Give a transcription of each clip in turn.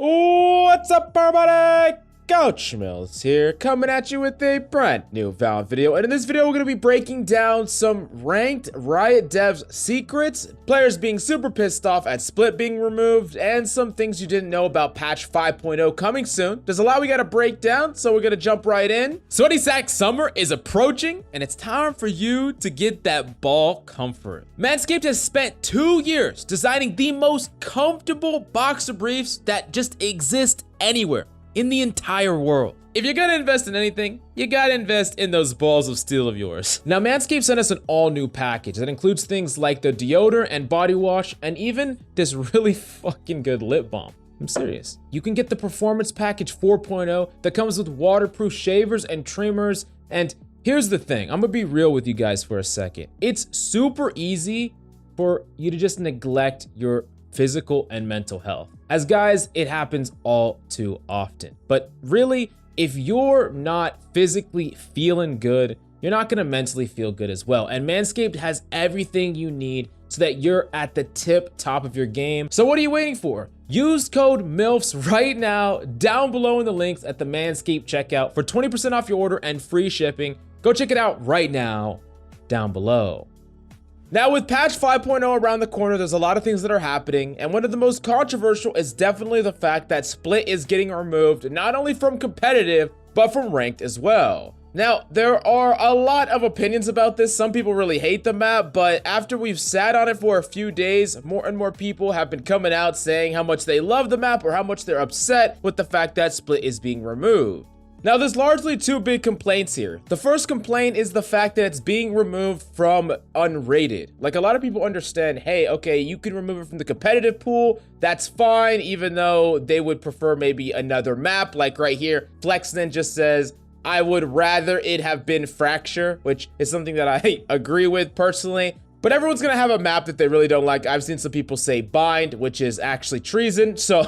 What's up, everybody? Coach Mills here, coming at you with a brand new Valorant video. And in this video, we're going to be breaking down some ranked Riot devs secrets, players being super pissed off at Split being removed, and some things you didn't know about patch 5.0 coming soon. There's a lot we got to break down, so we're going to jump right in. Sweaty Sack Summer is approaching, and it's time for you to get that ball comfort. Manscaped has spent 2 years designing the most comfortable boxer briefs that just exist anywhere in the entire world. If you're gonna invest in anything, you gotta invest in those balls of steel of yours. Now, Manscaped sent us an all-new package that includes things like the deodorant and body wash, and even this really fucking good lip balm. I'm serious. You can get the Performance Package 4.0 that comes with waterproof shavers and trimmers, and here's the thing, I'm gonna be real with you guys for a second. It's super easy for you to just neglect your physical and mental health. As guys, it happens all too often. But really, if you're not physically feeling good, you're not gonna mentally feel good as well. And Manscaped has everything you need so that you're at the top of your game. So what are you waiting for? Use code MILFs right now down below in the links at the Manscaped checkout for 20% off your order and free shipping. Go check it out right now down below. Now, with patch 5.0 around the corner, there's a lot of things that are happening, and one of the most controversial is definitely the fact that Split is getting removed not only from competitive, but from ranked as well. Now, there are a lot of opinions about this. Some people really hate the map, but after we've sat on it for a few days, more and more people have been coming out saying how much they love the map or how much they're upset with the fact that Split is being removed. Now, there's largely two big complaints here. The first complaint is the fact that it's being removed from unrated. Like, a lot of people understand, hey, okay, you can remove it from the competitive pool, that's fine, even though they would prefer maybe another map. Like right here, Flexnin just says, I would rather it have been Fracture, which is something that I agree with personally. But everyone's gonna have a map that they really don't like. I've seen some people say Bind, which is actually treason. So,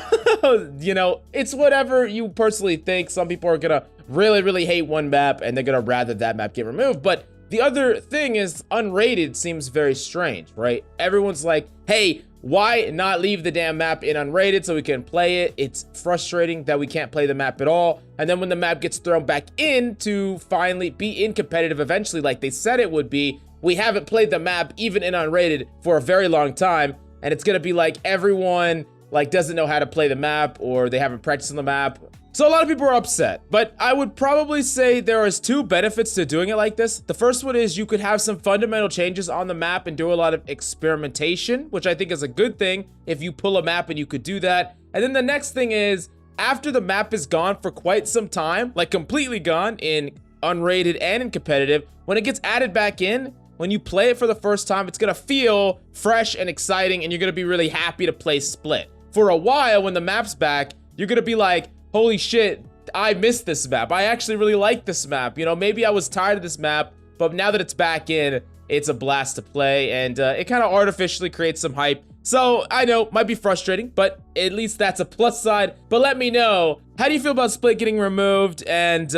you know, it's whatever you personally think. Some people are gonna really hate one map and they're gonna rather that map get removed. But the other thing is unrated seems very strange, right? Everyone's like, hey, why not leave the damn map in unrated so we can play it? It's frustrating that we can't play the map at all. And then when the map gets thrown back in to finally be in competitive eventually, like they said it would be, we haven't played the map even in unrated for a very long time, and it's gonna be like everyone like doesn't know how to play the map or they haven't practiced on the map. So a lot of people are upset, but I would probably say there is two benefits to doing it like this. The first one is you could have some fundamental changes on the map and do a lot of experimentation, which I think is a good thing if you pull a map and you could do that. And then the next thing is after the map is gone for quite some time, like completely gone in unrated and in competitive, when it gets added back in, when you play it for the first time, it's gonna feel fresh and exciting and you're gonna be really happy to play Split. For a while, when the map's back, you're gonna be like, holy shit, I missed this map. I actually really like this map. You know, maybe I was tired of this map, but now that it's back in, it's a blast to play, and it kind of artificially creates some hype. So I know, might be frustrating, but at least that's a plus side. But let me know, how do you feel about Split getting removed, and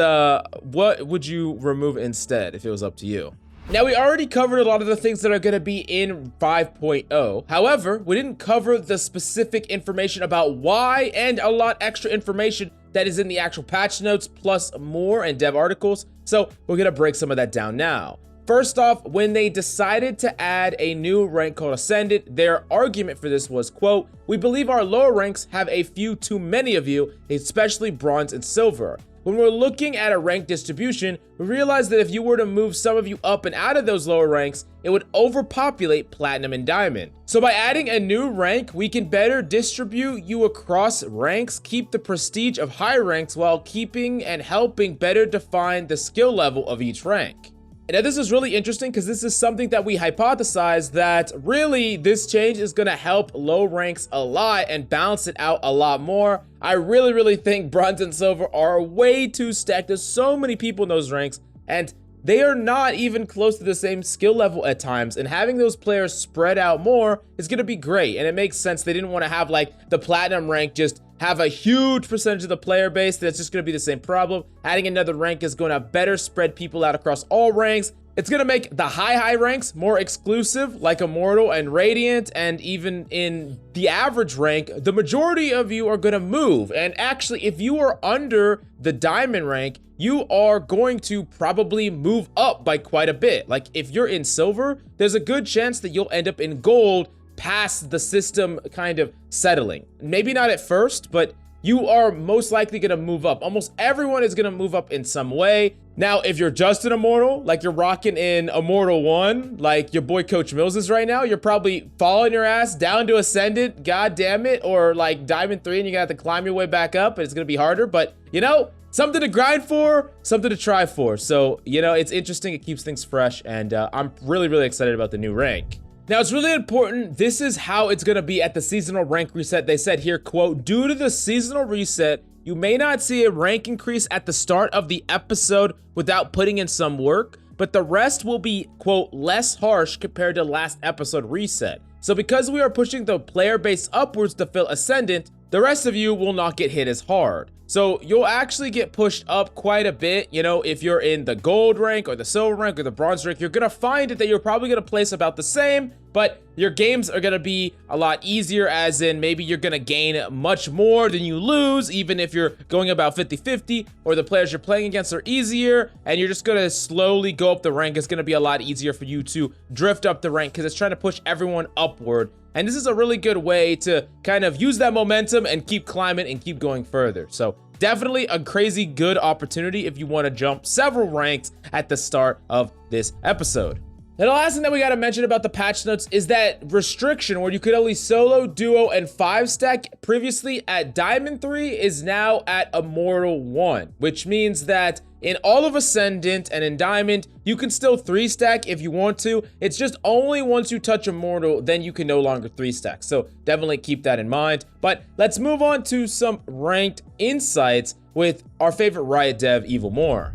what would you remove instead if it was up to you? Now, we already covered a lot of the things that are going to be in 5.0. However, we didn't cover the specific information about why and a lot extra information that is in the actual patch notes, plus more and dev articles. So we're going to break some of that down now. First off, when they decided to add a new rank called Ascendant, their argument for this was, quote, we believe our lower ranks have a few too many of you, especially bronze and silver. When we're looking at a rank distribution, we realize that if you were to move some of you up and out of those lower ranks, it would overpopulate platinum and diamond. So by adding a new rank, we can better distribute you across ranks, keep the prestige of high ranks while keeping and helping better define the skill level of each rank. And now this is really interesting because this is something that we hypothesized that really this change is going to help low ranks a lot and balance it out a lot more. I really think bronze and silver are way too stacked. There's so many people in those ranks and they are not even close to the same skill level at times, and having those players spread out more is going to be great. And it makes sense. They didn't want to have like the platinum rank just have a huge percentage of the player base. That's just going to be the same problem. Adding another rank is going to better spread people out across all ranks, It's gonna make the high ranks more exclusive, like Immortal and Radiant, and even in the average rank, the majority of you are gonna move. And actually, if you are under the Diamond rank, you are going to probably move up by quite a bit. Like if you're in Silver, there's a good chance that you'll end up in Gold past the system kind of settling. Maybe not at first, but you are most likely gonna move up. Almost everyone is gonna move up in some way. Now, if you're just an Immortal, like you're rocking in Immortal 1, like your boy Coach Mills is right now, you're probably falling your ass down to Ascendant, god damn it, or like Diamond 3 and you're gonna have to climb your way back up and it's gonna be harder, but you know, something to grind for, something to try for. So, you know, it's interesting, it keeps things fresh, and I'm really excited about the new rank. Now, it's really important. This is how it's going to be at the seasonal rank reset. They said here, quote, due to the seasonal reset, you may not see a rank increase at the start of the episode without putting in some work, but the rest will be, quote, less harsh compared to last episode reset. So because we are pushing the player base upwards to fill Ascendant, the rest of you will not get hit as hard. So you'll actually get pushed up quite a bit. You know, if you're in the gold rank or the silver rank or the bronze rank, you're gonna find that you're probably gonna place about the same, but your games are gonna be a lot easier, as in maybe you're gonna gain much more than you lose, even if you're going about 50-50, or the players you're playing against are easier, and you're just gonna slowly go up the rank. It's gonna be a lot easier for you to drift up the rank because it's trying to push everyone upward. And this is a really good way to kind of use that momentum and keep climbing and keep going further. So definitely a crazy good opportunity if you want to jump several ranks at the start of this episode. Now, the last thing that we got to mention about the patch notes is that restriction where you could only solo, duo, and 5-stack previously at Diamond 3 is now at Immortal 1, which means that in all of Ascendant and in Diamond, you can still 3-stack if you want to. It's just only once you touch Immortal, then you can no longer 3-stack. So definitely keep that in mind. But let's move on to some ranked insights with our favorite Riot dev, Evil Moore.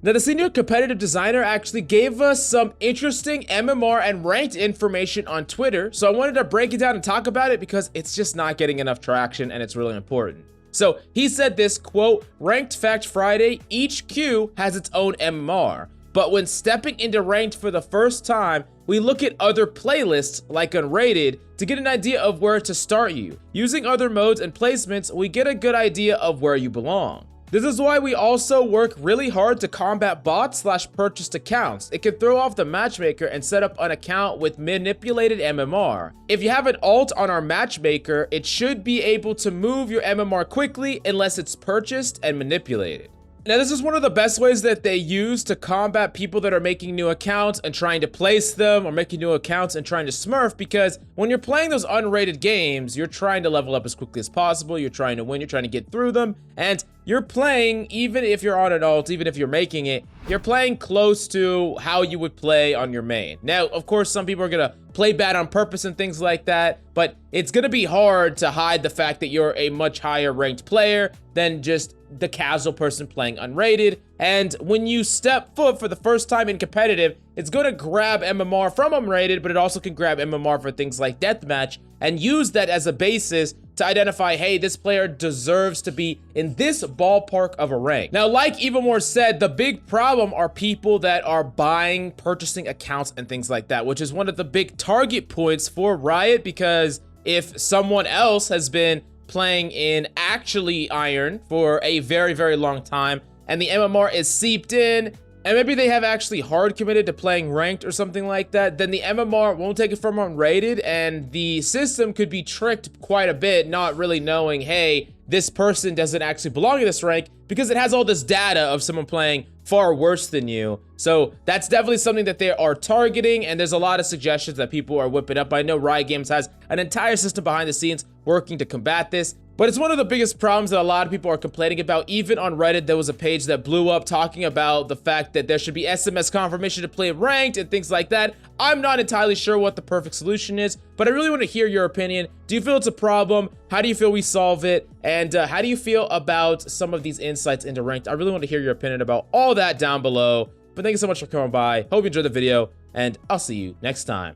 Now, the senior competitive designer actually gave us some interesting MMR and ranked information on Twitter, so I wanted to break it down and talk about it because it's just not getting enough traction and it's really important. So he said this, quote, Ranked Fact Friday, each queue has its own MMR, but when stepping into ranked for the first time, we look at other playlists like Unrated to get an idea of where to start you. Using other modes and placements, we get a good idea of where you belong. This is why we also work really hard to combat bots/purchased accounts. It can throw off the matchmaker and set up an account with manipulated MMR. If you have an alt on our matchmaker, it should be able to move your MMR quickly unless it's purchased and manipulated. Now, this is one of the best ways that they use to combat people that are making new accounts and trying to place them, or making new accounts and trying to smurf, because when you're playing those unrated games, you're trying to level up as quickly as possible, you're trying to win, you're trying to get through them, and you're playing, even if you're on an alt, even if you're making it, you're playing close to how you would play on your main. Now, of course, some people are gonna play bad on purpose and things like that, but it's gonna be hard to hide the fact that you're a much higher ranked player than just the casual person playing unrated. And when you step foot for the first time in competitive, it's going to grab MMR from unrated, but it also can grab MMR for things like deathmatch and use that as a basis to identify, hey, this player deserves to be in this ballpark of a rank. Now, like Evilmore said, the big problem are people that are buying, purchasing accounts and things like that, which is one of the big target points for Riot, because if someone else has been playing in actually Iron for a very long time and the MMR is seeped in, and maybe they have actually hard committed to playing ranked or something like that, then the MMR won't take it from unrated, and the system could be tricked quite a bit, not really knowing, hey, this person doesn't actually belong in this rank, because it has all this data of someone playing far worse than you. So that's definitely something that they are targeting, and there's a lot of suggestions that people are whipping up. I know Riot Games has an entire system behind the scenes working to combat this, but it's one of the biggest problems that a lot of people are complaining about. Even on Reddit, there was a page that blew up talking about the fact that there should be SMS confirmation to play ranked and things like that. I'm not entirely sure what the perfect solution is, but I really want to hear your opinion. Do you feel it's a problem? How do you feel we solve it? And how do you feel about some of these insights into ranked? I really want to hear your opinion about all that down below. But thank you so much for coming by. Hope you enjoyed the video, and I'll see you next time.